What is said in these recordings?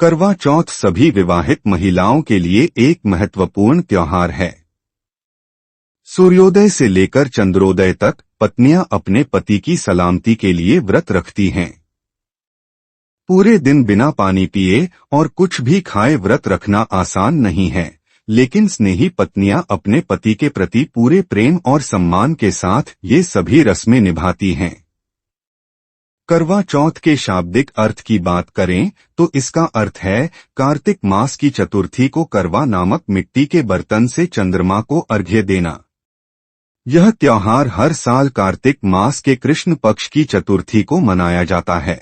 करवा चौथ सभी विवाहित महिलाओं के लिए एक महत्वपूर्ण त्योहार है। सूर्योदय से लेकर चंद्रोदय तक पत्नियां अपने पति की सलामती के लिए व्रत रखती हैं। पूरे दिन बिना पानी पिए और कुछ भी खाए व्रत रखना आसान नहीं है, लेकिन स्नेही पत्नियां अपने पति के प्रति पूरे प्रेम और सम्मान के साथ ये सभी रस्में निभाती हैं। करवा चौथ के शाब्दिक अर्थ की बात करें तो इसका अर्थ है कार्तिक मास की चतुर्थी को करवा नामक मिट्टी के बर्तन से चंद्रमा को अर्घ्य देना। यह त्योहार हर साल कार्तिक मास के कृष्ण पक्ष की चतुर्थी को मनाया जाता है।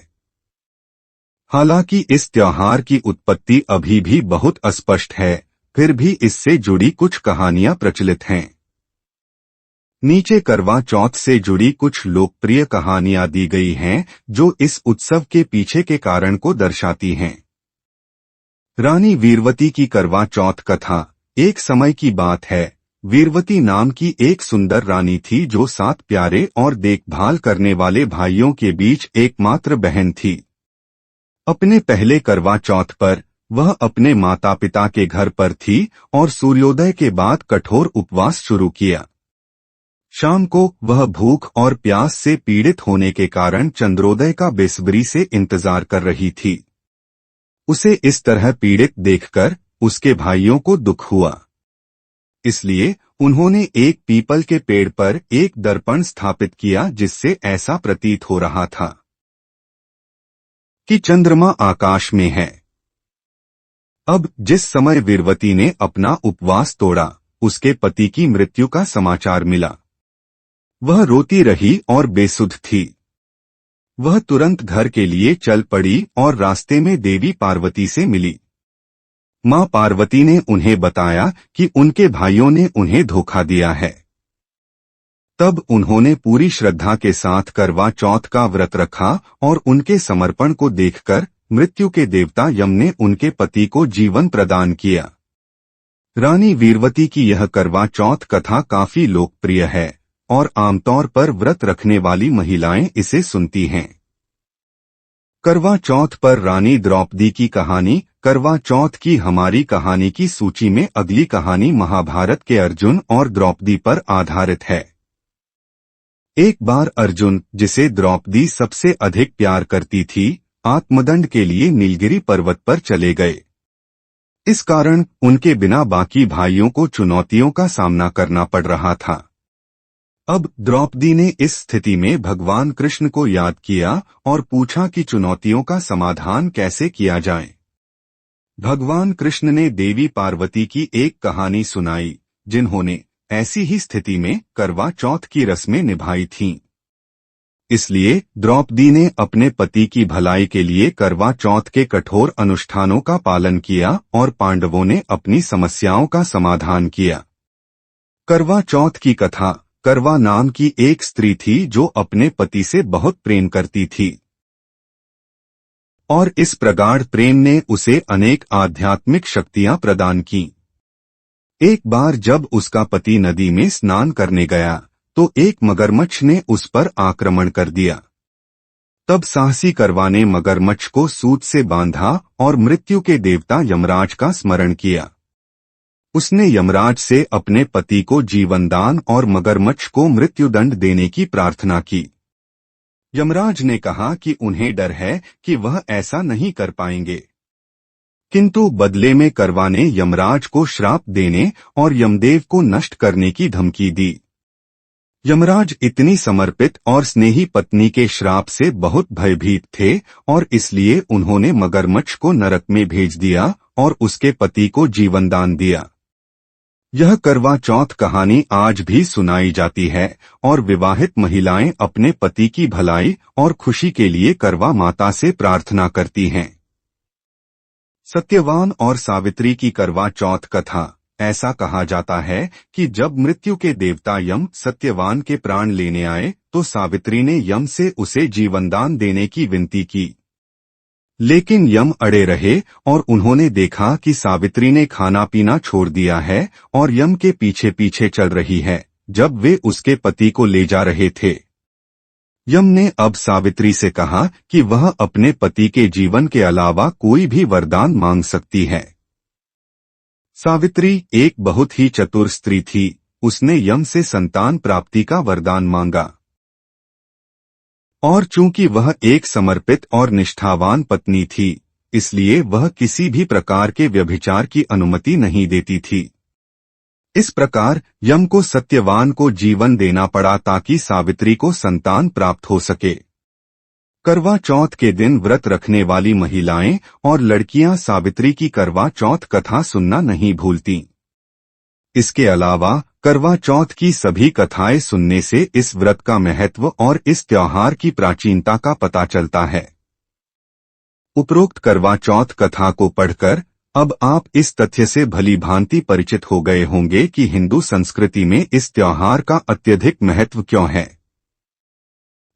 हालांकि इस त्योहार की उत्पत्ति अभी भी बहुत अस्पष्ट है, फिर भी इससे जुड़ी कुछ कहानियां प्रचलित हैं। नीचे करवा चौथ से जुड़ी कुछ लोकप्रिय कहानियां दी गई हैं, जो इस उत्सव के पीछे के कारण को दर्शाती हैं। रानी वीरवती की करवा चौथ कथा। एक समय की बात है, वीरवती नाम की एक सुंदर रानी थी जो 7 प्यारे और देखभाल करने वाले भाइयों के बीच एकमात्र बहन थी। अपने पहले करवा चौथ पर वह अपने माता पिता के घर पर थी और सूर्योदय के बाद कठोर उपवास शुरू किया। शाम को वह भूख और प्यास से पीड़ित होने के कारण चंद्रोदय का बेसब्री से इंतजार कर रही थी। उसे इस तरह पीड़ित देखकर उसके भाइयों को दुख हुआ, इसलिए उन्होंने एक पीपल के पेड़ पर एक दर्पण स्थापित किया जिससे ऐसा प्रतीत हो रहा था कि चंद्रमा आकाश में है। अब जिस समय वीरवती ने अपना उपवास तोड़ा, उसके पति की मृत्यु का समाचार मिला। वह रोती रही और बेसुध थी। वह तुरंत घर के लिए चल पड़ी और रास्ते में देवी पार्वती से मिली। मां पार्वती ने उन्हें बताया कि उनके भाइयों ने उन्हें धोखा दिया है। तब उन्होंने पूरी श्रद्धा के साथ करवा चौथ का व्रत रखा और उनके समर्पण को देखकर मृत्यु के देवता यम ने उनके पति को जीवन प्रदान किया। रानी वीरवती की यह करवा चौथ कथा काफी लोकप्रिय है और आमतौर पर व्रत रखने वाली महिलाएं इसे सुनती हैं। करवा चौथ पर रानी द्रौपदी की कहानी। करवा चौथ की हमारी कहानी की सूची में अगली कहानी महाभारत के अर्जुन और द्रौपदी पर आधारित है। एक बार अर्जुन, जिसे द्रौपदी सबसे अधिक प्यार करती थी, आत्मदंड के लिए नीलगिरी पर्वत पर चले गए। इस कारण उनके बिना बाकी भाइयों को चुनौतियों का सामना करना पड़ रहा था। अब द्रौपदी ने इस स्थिति में भगवान कृष्ण को याद किया और पूछा कि चुनौतियों का समाधान कैसे किया जाए। भगवान कृष्ण ने देवी पार्वती की एक कहानी सुनाई, जिन्होंने ऐसी ही स्थिति में करवा चौथ की रस्में निभाई थीं। इसलिए द्रौपदी ने अपने पति की भलाई के लिए करवा चौथ के कठोर अनुष्ठानों का पालन किया और पांडवों ने अपनी समस्याओं का समाधान किया। करवा चौथ की कथा। करवा नाम की एक स्त्री थी जो अपने पति से बहुत प्रेम करती थी और इस प्रगाढ़ प्रेम ने उसे अनेक आध्यात्मिक शक्तियां प्रदान की। एक बार जब उसका पति नदी में स्नान करने गया तो एक मगरमच्छ ने उस पर आक्रमण कर दिया। तब साहसी करवा ने मगरमच्छ को सूत से बांधा और मृत्यु के देवता यमराज का स्मरण किया। उसने यमराज से अपने पति को जीवनदान और मगरमच्छ को मृत्युदंड देने की प्रार्थना की। यमराज ने कहा कि उन्हें डर है कि वह ऐसा नहीं कर पाएंगे, किंतु बदले में करवा ने यमराज को श्राप देने और यमदेव को नष्ट करने की धमकी दी। यमराज इतनी समर्पित और स्नेही पत्नी के श्राप से बहुत भयभीत थे और इसलिए उन्होंने मगरमच्छ को नरक में भेज दिया और उसके पति को जीवनदान दिया। यह करवा चौथ कहानी आज भी सुनाई जाती है और विवाहित महिलाएं अपने पति की भलाई और खुशी के लिए करवा माता से प्रार्थना करती हैं। सत्यवान और सावित्री की करवा चौथ कथा। ऐसा कहा जाता है कि जब मृत्यु के देवता यम सत्यवान के प्राण लेने आए तो सावित्री ने यम से उसे जीवनदान देने की विनती की, लेकिन यम अड़े रहे और उन्होंने देखा कि सावित्री ने खाना पीना छोड़ दिया है और यम के पीछे पीछे चल रही है जब वे उसके पति को ले जा रहे थे। यम ने अब सावित्री से कहा कि वह अपने पति के जीवन के अलावा कोई भी वरदान मांग सकती है। सावित्री एक बहुत ही चतुर स्त्री थी। उसने यम से संतान प्राप्ति का वरदान मांगा और चूंकि वह एक समर्पित और निष्ठावान पत्नी थी, इसलिए वह किसी भी प्रकार के व्यभिचार की अनुमति नहीं देती थी। इस प्रकार यम को सत्यवान को जीवन देना पड़ा ताकि सावित्री को संतान प्राप्त हो सके। करवा चौथ के दिन व्रत रखने वाली महिलाएं और लड़कियां सावित्री की करवा चौथ कथा सुनना नहीं भूलती। इसके अलावा करवा चौथ की सभी कथाएं सुनने से इस व्रत का महत्व और इस त्योहार की प्राचीनता का पता चलता है। उपरोक्त करवा चौथ कथा को पढ़कर अब आप इस तथ्य से भली भांति परिचित हो गए होंगे कि हिंदू संस्कृति में इस त्योहार का अत्यधिक महत्व क्यों है।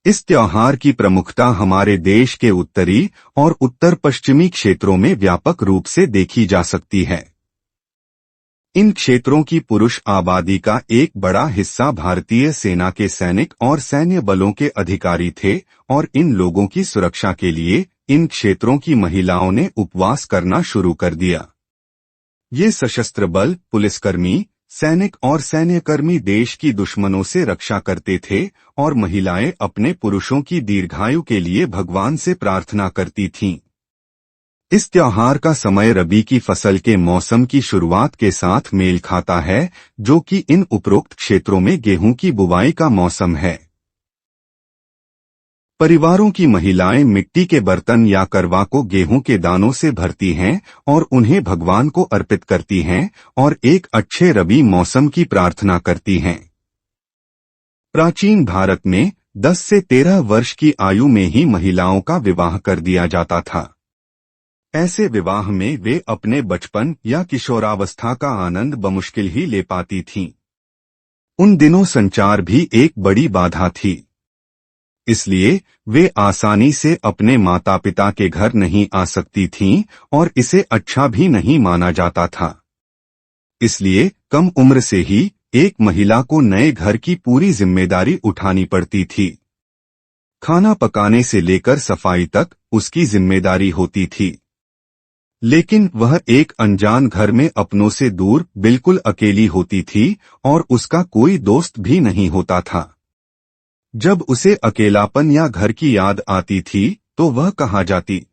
इस त्योहार की प्रमुखता हमारे देश के उत्तरी और उत्तर पश्चिमी क्षेत्रों में व्यापक रूप से देखी जा सकती है। इन क्षेत्रों की पुरुष आबादी का एक बड़ा हिस्सा भारतीय सेना के सैनिक और सैन्य बलों के अधिकारी थे और इन लोगों की सुरक्षा के लिए इन क्षेत्रों की महिलाओं ने उपवास करना शुरू कर दिया। ये सशस्त्र बल, पुलिसकर्मी, सैनिक और सैन्यकर्मी देश की दुश्मनों से रक्षा करते थे और महिलाएं अपने पुरुषों की दीर्घायु के लिए भगवान से प्रार्थना करती थीं। इस त्योहार का समय रबी की फसल के मौसम की शुरुआत के साथ मेल खाता है, जो कि इन उपरोक्त क्षेत्रों में गेहूं की बुवाई का मौसम है। परिवारों की महिलाएं मिट्टी के बर्तन या करवा को गेहूं के दानों से भरती हैं और उन्हें भगवान को अर्पित करती हैं और एक अच्छे रबी मौसम की प्रार्थना करती हैं। प्राचीन भारत में 10 से 13 वर्ष की आयु में ही महिलाओं का विवाह कर दिया जाता था। ऐसे विवाह में वे अपने बचपन या किशोरावस्था का आनंद बमुश्किल ही ले पाती थीं। उन दिनों संचार भी एक बड़ी बाधा थी, इसलिए वे आसानी से अपने माता पिता के घर नहीं आ सकती थीं और इसे अच्छा भी नहीं माना जाता था। इसलिए कम उम्र से ही एक महिला को नए घर की पूरी जिम्मेदारी उठानी पड़ती थी। खाना पकाने से लेकर सफाई तक उसकी जिम्मेदारी होती थी। लेकिन वह एक अनजान घर में अपनों से दूर बिल्कुल अकेली होती थी और उसका कोई दोस्त भी नहीं होता था। जब उसे अकेलापन या घर की याद आती थी तो वह कहाँ जाती।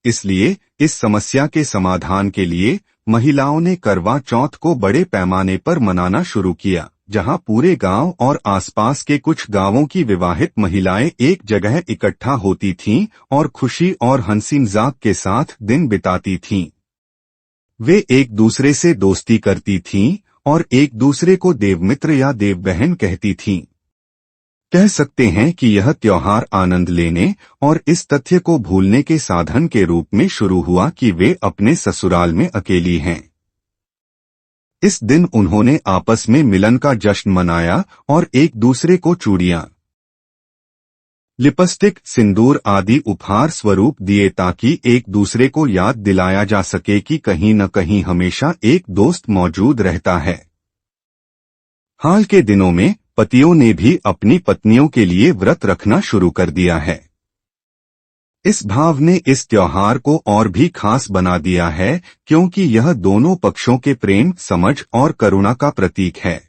इसलिए इस समस्या के समाधान के लिए महिलाओं ने करवा चौथ को बड़े पैमाने पर मनाना शुरू किया, जहां पूरे गांव और आसपास के कुछ गांवों की विवाहित महिलाएं एक जगह इकट्ठा होती थीं और खुशी और हंसी मजाक के साथ दिन बिताती थीं। वे एक दूसरे से दोस्ती करती थीं और एक दूसरे को देवमित्र या देवबहन कहती थीं। कह सकते हैं कि यह त्योहार आनंद लेने और इस तथ्य को भूलने के साधन के रूप में शुरू हुआ कि वे अपने ससुराल में अकेली हैं। इस दिन उन्होंने आपस में मिलन का जश्न मनाया और एक दूसरे को चूड़ियां, लिपस्टिक, सिंदूर आदि उपहार स्वरूप दिए ताकि एक दूसरे को याद दिलाया जा सके कि कहीं न कहीं हमेशा एक दोस्त मौजूद रहता है। हाल के दिनों में पतियों ने भी अपनी पत्नियों के लिए व्रत रखना शुरू कर दिया है। इस भाव ने इस त्योहार को और भी खास बना दिया है क्योंकि यह दोनों पक्षों के प्रेम, समझ और करुणा का प्रतीक है।